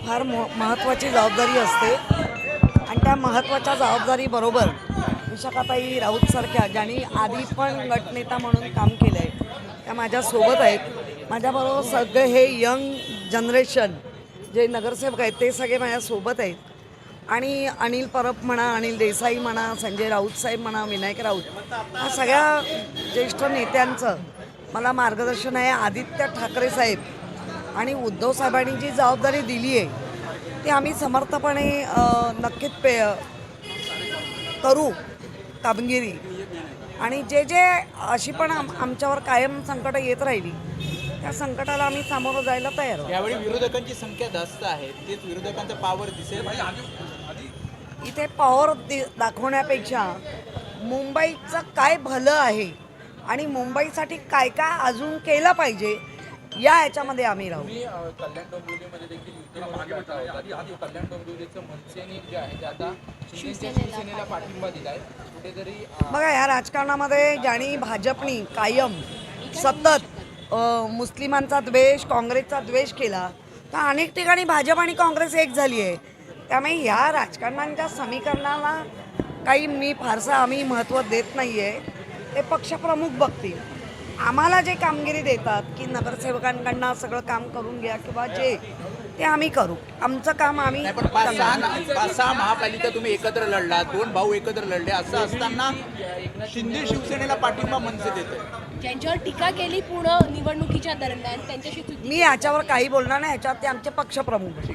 फार महत्त्वाची जबाबदारी असते आणि त्या महत्त्वाच्या जबाबदारीबरोबर विशाखाताई राऊतसारख्या ज्यांनी आधी पण गटनेता म्हणून काम केलं आहे त्या माझ्यासोबत आहेत. माझ्याबरोबर सगळे हे यंग जनरेशन जे नगरसेवक आहेत ते सगळे माझ्यासोबत आहेत. आणि अनिल परब म्हणा, अनिल देसाई म्हणा, संजय राऊत साहेब म्हणा, विनायक राऊत, या सगळ्या ज्येष्ठ नेत्यांचं मला मार्गदर्शन आहे. आदित्य ठाकरे साहेब आणि उद्धव साहेबांनी जी जबाबदारी दिली आहे ती आम्ही समर्थपणे नक्कीच करू कामगिरी. आणि जे जे अशी पण आमच्यावर कायम संकटं येत राहिली त्या संकटाला आम्ही सामोरं जायला तयार आहोत. यावेळी विरोधकांची संख्या जास्त आहे, तेच विरोधकांचा पावर दिसेल. इथे पॉवर दाखवण्यापेक्षा मुंबईचं काय भलं आहे आणि मुंबईसाठी काय काय अजून केलं पाहिजे या ह्याच्यामध्ये आम्ही राहू. कल्याण डोंबिवलीमध्ये देखील युद्ध मागे होता. कल्याण डोंबिवलीचं मनसेने जे आहे ते आता शिवसेनेला पाठिंबा दिलाय. कुठेतरी बघा या राजकारणामध्ये ज्यांनी भाजपनी कायम सतत मुस्लिमांचा द्वेष, काँग्रेसचा द्वेष केला तर अनेक ठिकाणी भाजप आणि काँग्रेस एक झाली आहे. त्यामुळे ह्या राजकारणांच्या समीकरणाला काही मी फारसा आम्ही महत्त्व देत नाही आहे. ते पक्षप्रमुख बघतील. आम्हाला जे कामगिरी देतात की नगरसेवकांकडनं सगळं काम करून घ्या किंवा जे ते आम्ही करू. आमचं काम आम्ही पण पाच सहा महापालिका तुम्ही एकत्र लढला, 2 भाऊ एकत्र लढले, असं असताना शिंदे शिवसेनेला पाठिंबा मनसे देते. ज्यांच्यावर टीका केली पूर्ण निवडणुकीच्या दरम्यान त्यांच्याशी मी ह्याच्यावर काही बोलणार नाही. ह्याच्यावर ते आमचे पक्षप्रमुख.